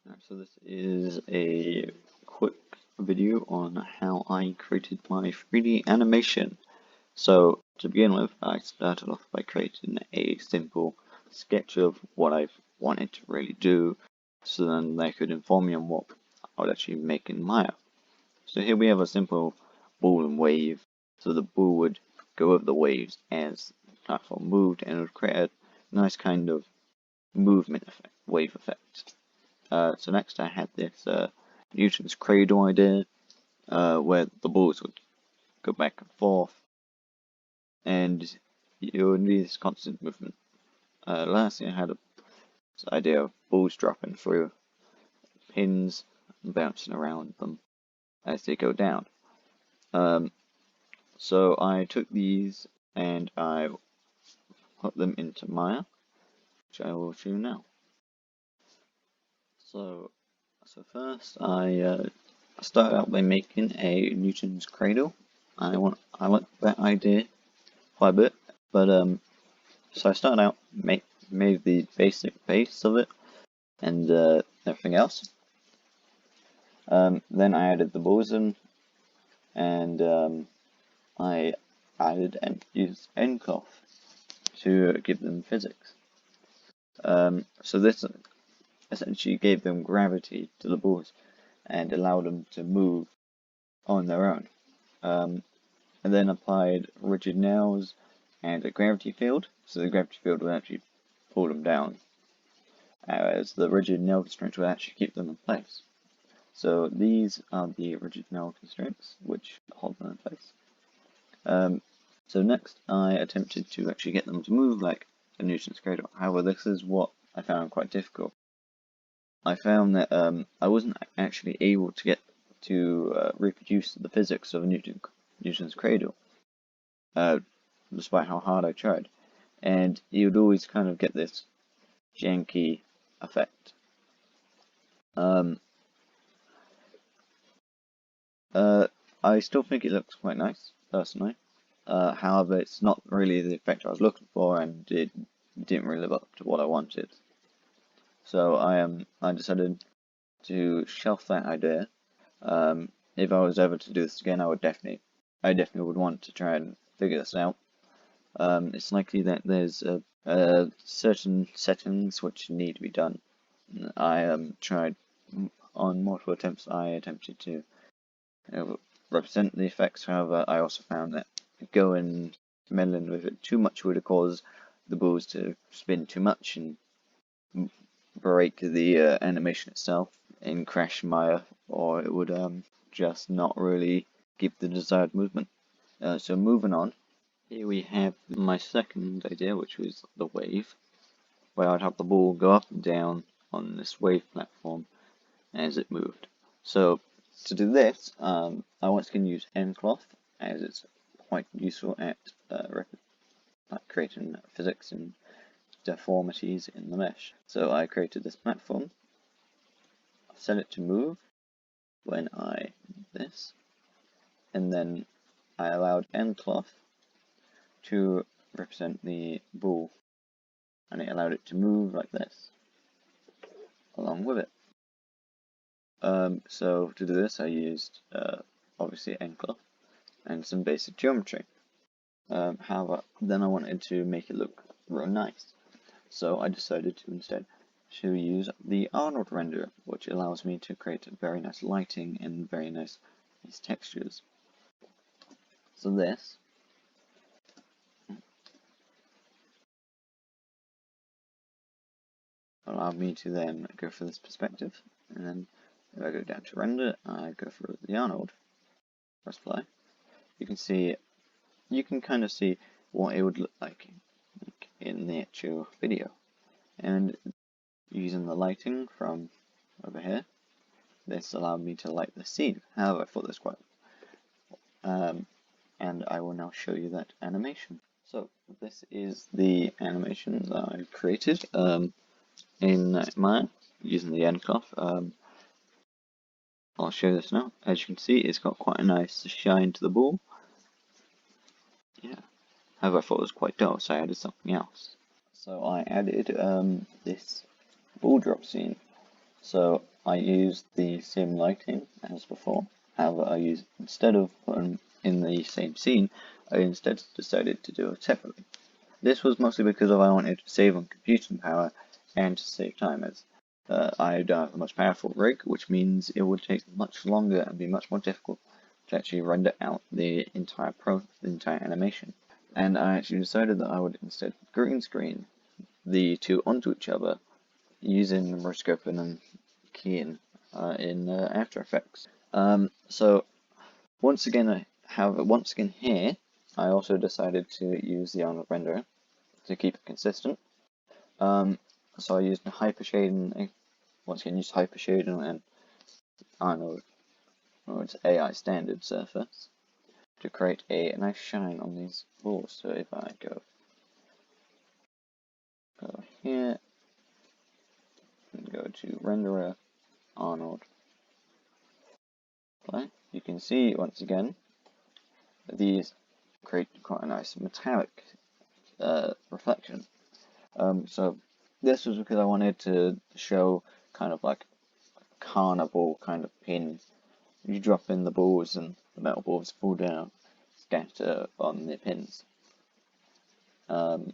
So this is a quick video on how I created my 3D animation. So to begin with, I started off by creating a simple sketch of what I wanted to really do, so then they could inform me on what I would actually make in Maya. So here we have a simple ball and wave. So the ball would go over the waves as the platform moved, and it would create a nice kind of movement effect, wave effect. So next I had this Newton's cradle idea, where the balls would go back and forth, and it would be this constant movement. Lastly, I had this idea of balls dropping through pins and bouncing around them as they go down. So I took these and I put them into Maya, which I will show you now. So first I started out by making a Newton's cradle. I like that idea quite a bit, but so I started out made the basic base of it and everything else. Then I added the balls in, and I added and used NCloth to give them physics. So this essentially gave them gravity to the balls and allowed them to move on their own. And then applied rigid nails and a gravity field, so the gravity field would actually pull them down, as the rigid nail constraints will actually keep them in place. So these are the rigid nail constraints which hold them in place. So next I attempted to actually get them to move like a Newton's cradle. However, this is what I found quite difficult. I found that I wasn't actually able to get to reproduce the physics of a Newton's cradle, despite how hard I tried. And you would always kind of get this janky effect. I still think it looks quite nice, personally. However, it's not really the effect I was looking for, and it didn't really live up to what I wanted. So I decided to shelf that idea. If I was ever to do this again, I definitely would want to try and figure this out. It's likely that there's certain settings which need to be done. I tried on multiple attempts. I attempted to represent the effects. However, I also found that going meddling with it too much would cause the balls to spin too much and break the animation itself and crash Maya, or it would just not really give the desired movement. So moving on, here we have my second idea, which was the wave, where I'd have the ball go up and down on this wave platform as it moved. So to do this, I once again use NCloth, as it's quite useful at creating physics and deformities in the mesh. So I created this platform, set it to move when I did this, and then I allowed NCloth to represent the ball, and it allowed it to move like this along with it. So to do this, I used obviously NCloth and some basic geometry. However, then I wanted to make it look real nice, so I decided to instead to use the Arnold renderer, which allows me to create very nice lighting and very nice textures. So this allowed me to then go for this perspective, and then if I go down to render, I go for the Arnold, press play. You can kind of see what it would look like in the actual video. And using the lighting from over here, this allowed me to light the scene. However, I thought this quite and I will now show you that animation. So this is the animation that I created in Maya using the NCloth. I'll show this now. As you can see, it's got quite a nice shine to the ball. Yeah. However, I thought it was quite dull, so I added something else. So I added this ball drop scene. So I used the same lighting as before. However, instead of putting in the same scene, I instead decided to do it separately. This was mostly because I wanted to save on computing power and to save time, as I don't have a much powerful rig, which means it would take much longer and be much more difficult to actually render out the entire animation. And I actually decided that I would instead green screen the two onto each other using rotoscoping and keying in After Effects. So once again here, I also decided to use the Arnold renderer to keep it consistent. So I used hypershading, once again used hypershading and Arnold's AI standard surface to create a nice shine on these balls. So if I go here and go to renderer Arnold play, you can see once again these create quite a nice metallic reflection. So this was because I wanted to show kind of like a carnival kind of pin. You drop in the balls and the metal balls fall down, scatter on the pins. And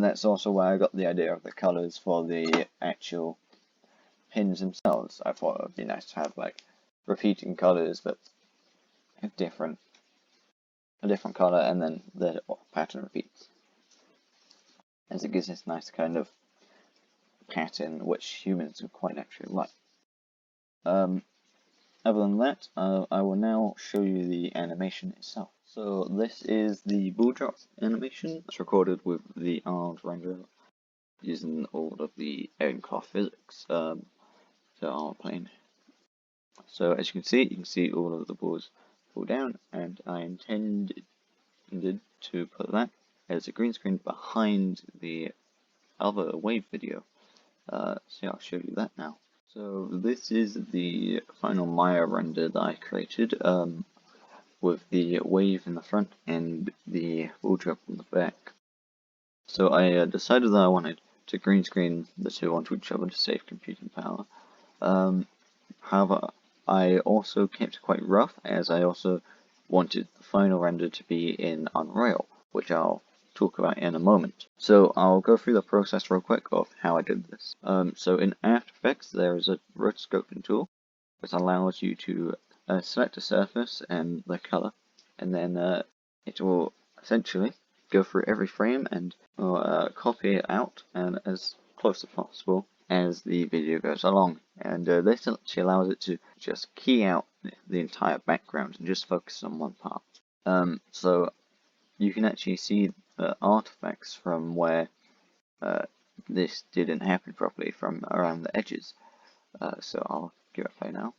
that's also where I got the idea of the colours for the actual pins themselves. I thought it would be nice to have like repeating colours, but a different colour, and then the pattern repeats, as it gives this nice kind of pattern which humans would quite naturally like. Other than that, I will now show you the animation itself. So this is the ball drop animation. It's recorded with the Arnold renderer using all of the Earncloth physics. So Arnold plane. So as you can see all of the balls fall down, and I intended to put that as a green screen behind the other wave video. So I'll show you that now. So this is the final Maya render that I created, with the wave in the front and the ball drop on the back. So I decided that I wanted to green screen the two onto each other to save computing power. However, I also kept it quite rough, as I also wanted the final render to be in Unreal, which I'll talk about in a moment. So I'll go through the process real quick of how I did this. So in After Effects, there is a rotoscoping tool which allows you to select a surface and the color, and then it will essentially go through every frame and copy it out and as close as possible as the video goes along. And this actually allows it to just key out the entire background and just focus on one part. So you can actually see artifacts from where this didn't happen properly from around the edges. So I'll give it a play now.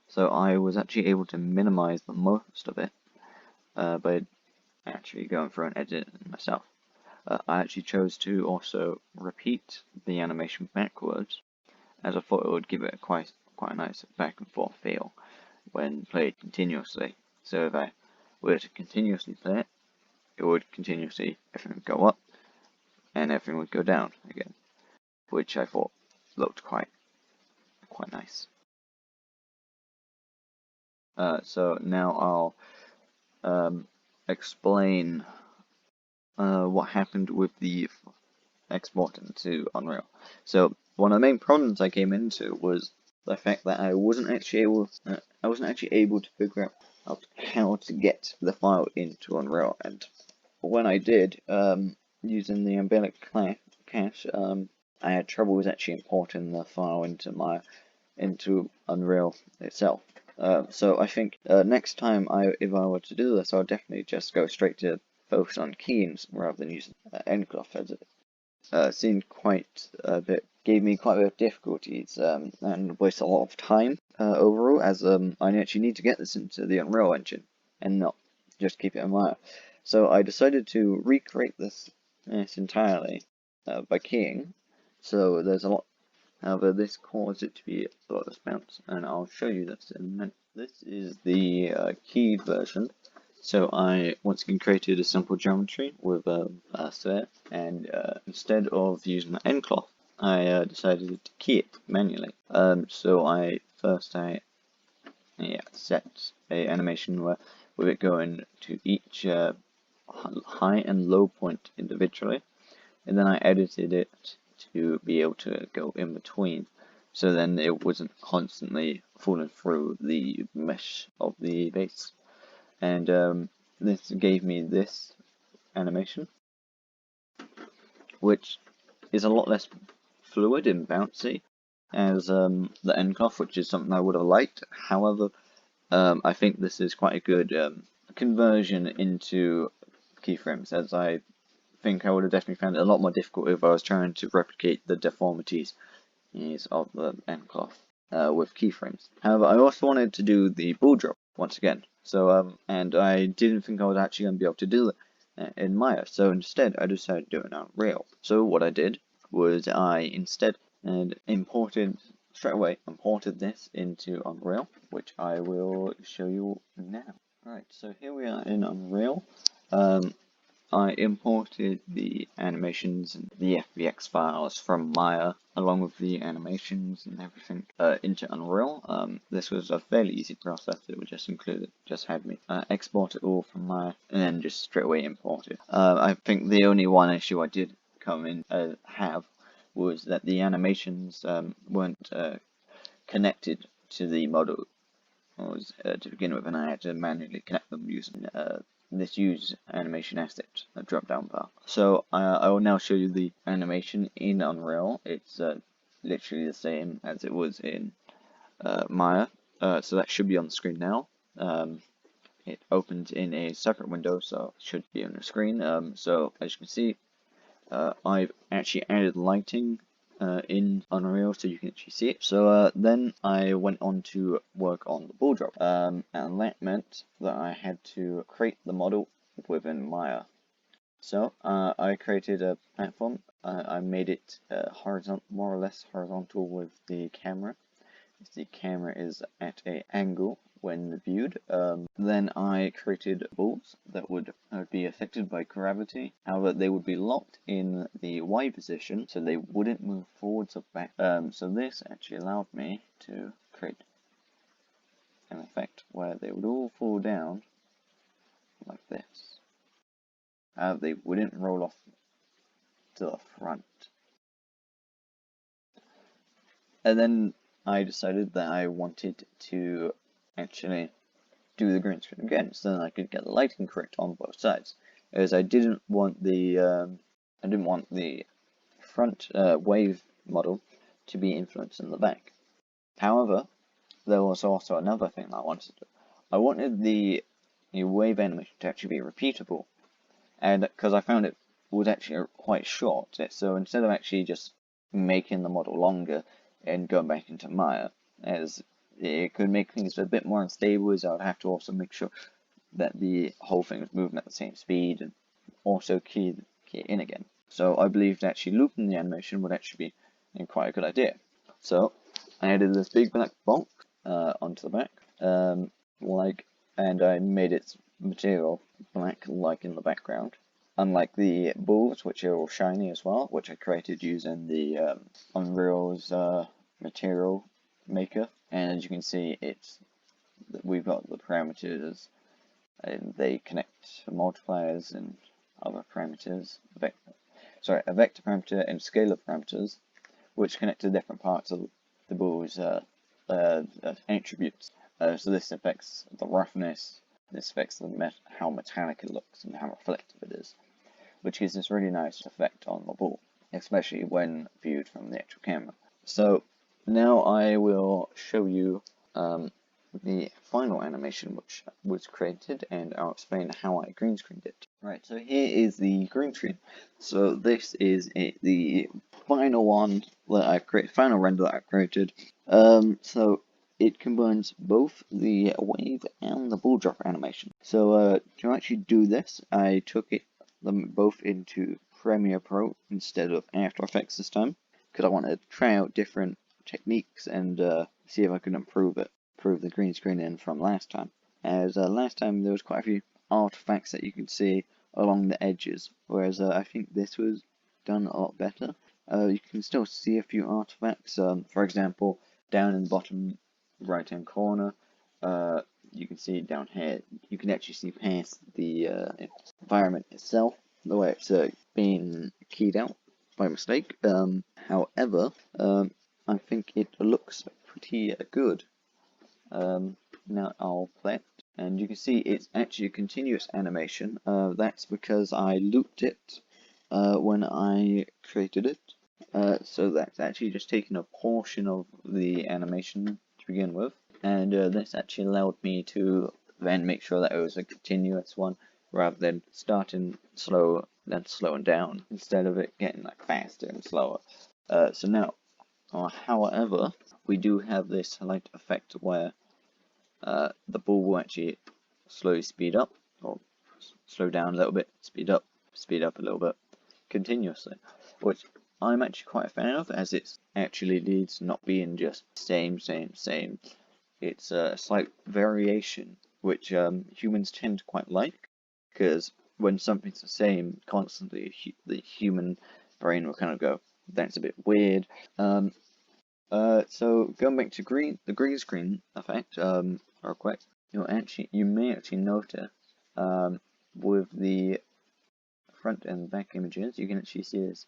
So I was actually able to minimize the most of it by actually going through and editing myself. I actually chose to also repeat the animation backwards, as I thought it would give it quite a nice back and forth feel when played continuously. So if I were to continuously play it, it would continuously, everything would go up and everything would go down again, which I thought looked quite nice. So now I'll explain what happened with the exporting to Unreal. So one of the main problems I came into was the fact that I wasn't actually able to figure out how to get the file into Unreal, and when I did, using the umbilic cache, I had trouble with actually importing the file into Unreal itself. So I think next time if I were to do this, I would definitely just go straight to focus on keyings rather than using Earncloth, as it seemed gave me quite a bit of difficulties and wasted a lot of time overall, as I actually need to get this into the Unreal Engine and not just keep it in Maya. So I decided to recreate this entirely by keying. So there's a lot. However, this caused it to be a lot of bounce, and I'll show you this in a minute. This is the keyed version. So I once again created a simple geometry with a sphere, and instead of using the Earncloth, I decided to key it manually. So I set a animation where with it going to each high and low point individually, and then I edited it to be able to go in between, so then it wasn't constantly falling through the mesh of the base. And this gave me this animation, which is a lot less fluid and bouncy as the Endcloth, which is something I would have liked. However, I think this is quite a good conversion into keyframes, as I think I would have definitely found it a lot more difficult if I was trying to replicate the deformities of the Endcloth with keyframes. However, I also wanted to do the ball drop once again, so and I didn't think I was actually going to be able to do it in Maya, so instead I decided to do it on Unreal. So what I did was I instead straight away imported this into Unreal, which I will show you now. Right, so here we are in Unreal. I imported the animations and the FBX files from Maya, along with the animations and everything, into Unreal. This was a fairly easy process. It would just had me export it all from Maya and then just straight away import it. I think the only one issue I did come in have was that the animations weren't connected to the model to begin with, and I had to manually connect them using this use animation asset drop down bar. So I will now show you the animation in Unreal. It's literally the same as it was in Maya, so that should be on the screen now. It opened in a separate window, so it should be on the screen. So as you can see, I've actually added lighting in Unreal so you can actually see it. So then I went on to work on the ball drop, and that meant that I had to create the model within Maya. So I created a platform. I made it horizontal, more or less horizontal with the camera. The camera is at an angle when viewed. Then I created balls that would be affected by gravity. However, they would be locked in the Y position, so they wouldn't move forwards or back. So this actually allowed me to create an effect where they would all fall down like this. They wouldn't roll off to the front. And then I decided that I wanted to actually do the green screen again, so then I could get the lighting correct on both sides, as I didn't want the front wave model to be influencing the back. However, there was also another thing that I wanted to do. I wanted the wave animation to actually be repeatable, and because I found it was actually quite short, so instead of actually just making the model longer and going back into Maya, as it could make things a bit more unstable, as I would have to also make sure that the whole thing was moving at the same speed and also key it in again. So I believed actually looping the animation would actually be quite a good idea. So I added this big black box onto the back, and I made its material black like in the background. Unlike the balls, which are all shiny as well, which I created using the Unreal's material maker. And as you can see, we've got the parameters, and they connect to multipliers and other parameters. A vector parameter and scalar parameters, which connect to different parts of the ball's attributes. So this affects the roughness, this affects how metallic it looks and how reflective it is, which gives this really nice effect on the ball, especially when viewed from the actual camera. So now I will show you the final animation which was created, and I'll explain how I green screened it. Right, so here is the green screen. So this is the final one that I created, final render that I created. So it combines both the wave and the ball drop animation. So to actually do this, I took them both into Premiere Pro instead of After Effects this time, because I wanted to try out different techniques and see if I could improve the green screening from last time. As last time there was quite a few artifacts that you could see along the edges, whereas I think this was done a lot better. you can still see a few artifacts. For example, down in the bottom right hand corner, you can see down here, you can actually see past the environment itself, the way it's been keyed out by mistake. However, I think it looks pretty good. Now I'll play it, and you can see it's actually a continuous animation. That's because I looped it when I created it. So that's actually just taking a portion of the animation to begin with, and this actually allowed me to then make sure that it was a continuous one rather than starting slow then slowing down instead of it getting like faster and slower. So now, however, we do have this slight effect where the ball will actually slowly speed up or slow down a little bit, speed up a little bit continuously, which I'm actually quite a fan of, as it actually leads to not being just same. It's a slight variation, which humans tend to quite like, because when something's the same constantly, the human brain will kind of go, that's a bit weird. So going back to the green screen effect, real quick, you may actually notice, with the front and back images, you can actually see this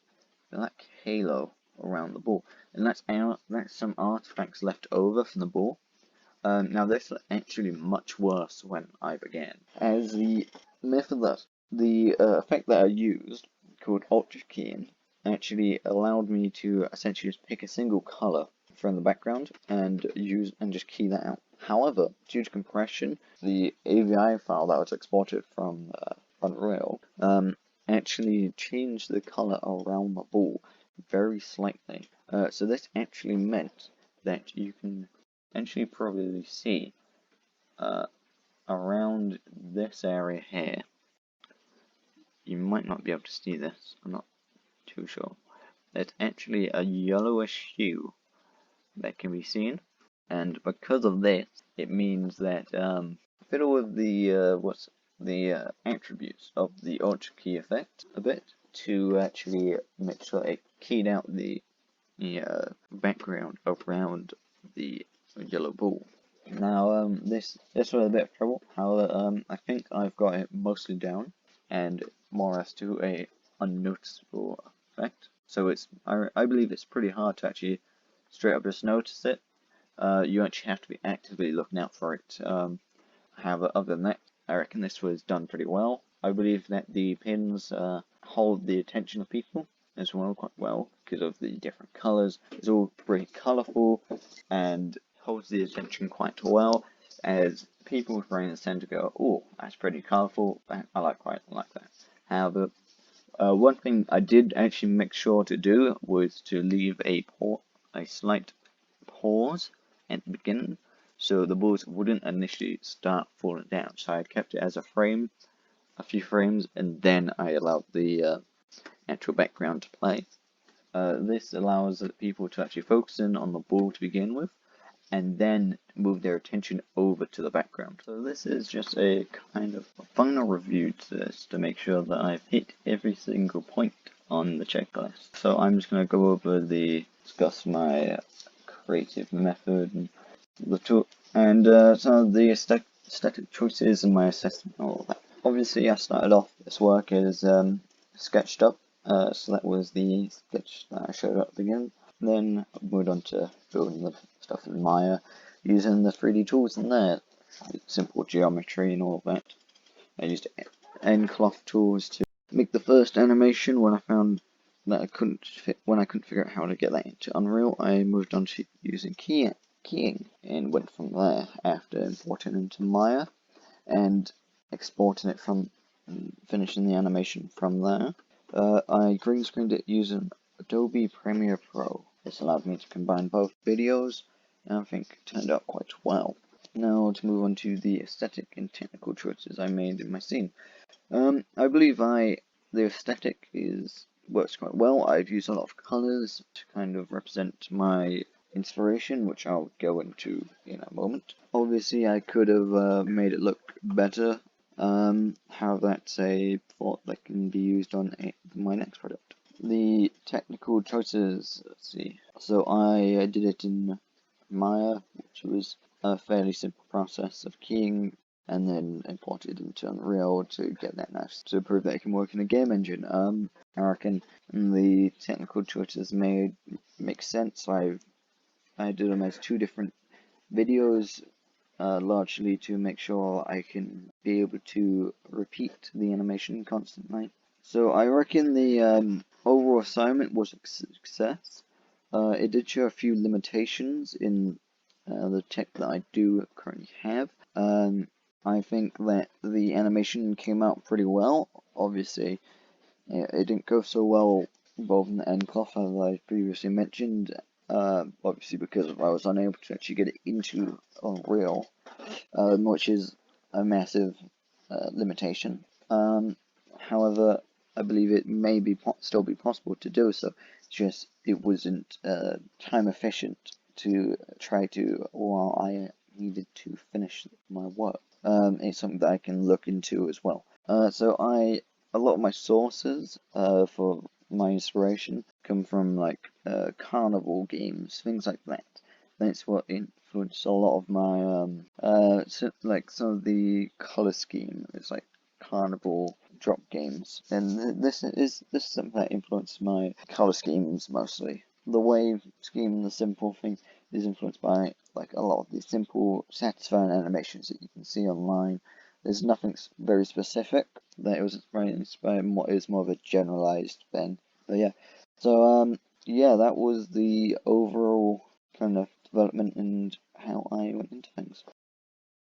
black halo around the ball, and that's some artifacts left over from the ball. Now this is actually much worse when I began, as the method that the effect that I used, called ultra keying, actually allowed me to essentially just pick a single color from the background and just key that out. However, due to compression, the AVI file that was exported from Unreal actually changed the color around the ball very slightly. So this actually meant that you can actually probably see around this area here. You might not be able to see this, I'm not too sure. There's actually a yellowish hue that can be seen, and because of this, it means that fiddle with the attributes of the ultra key effect a bit to actually make sure it keyed out the background around the yellow ball. Now this was a bit of trouble. However, I think I've got it mostly down and more or less to a unnoticeable effect. So I believe it's pretty hard to actually straight up just notice it. You actually have to be actively looking out for it. However, other than that, I reckon this was done pretty well. I believe that the pins hold the attention of people as well quite well because of the different colours. It's all pretty colourful and holds the attention quite well, as people's brains tend to go, oh, that's pretty colourful, I like that. However, one thing I did actually make sure to do was to leave a slight pause at the beginning, so the balls wouldn't initially start falling down. So I kept it as a few frames, and then I allowed the actual background to play. This allows people to actually focus in on the ball to begin with, and then move their attention over to the background. So this is just a kind of final review to this to make sure that I've hit every single point on the checklist. So I'm just going to go over discuss my creative method and the tool, and some of the aesthetic choices and my assessment and all of that. Obviously, I started off this work as sketched up, so that was the sketch that I showed at the beginning. Then I moved on to building the stuff in Maya using the 3D tools in there, simple geometry and all of that. I used Endcloth tools to make the first animation. When I found that I couldn't figure out how to get that into Unreal, I moved on to using keying and went from there after importing into Maya and exporting it from finishing the animation from there. I green screened it using Adobe Premiere Pro. This allowed me to combine both videos, and I think it turned out quite well. Now to move on to the aesthetic and technical choices I made in my scene. I believe the aesthetic works quite well. I've used a lot of colours to kind of represent my inspiration, which I'll go into in a moment. Obviously, I could have made it look better. However, that's a thought that can be used on my next product. the technical choices, let's see. So I did it in Maya, which was a fairly simple process of keying and then imported into Unreal to get that nice to prove that it can work in a game engine. I reckon the technical choices make sense. I did them as two different videos, largely to make sure I can be able to repeat the animation constantly. So I reckon the overall assignment was a success. It did show a few limitations in the tech that I do currently have. I think that the animation came out pretty well. Obviously, it didn't go so well involving the NCLOF as I previously mentioned. Obviously because I was unable to actually get it into Unreal, which is a massive limitation. However, I believe it may still be possible to do so. It's just it wasn't time efficient to try to while I needed to finish my work. It's something that I can look into as well. A lot of my sources for my inspiration come from like carnival games, things like that. That's what influenced a lot of my like some of the color scheme. It's like carnival drop games, and this is something that influenced my color schemes mostly. The wave scheme, the simple thing, is influenced by like a lot of the simple, satisfying animations that you can see online. There's nothing very specific that it was inspired by. What is more of a generalized thing. But yeah, so yeah, that was the overall kind of development and how I went into things.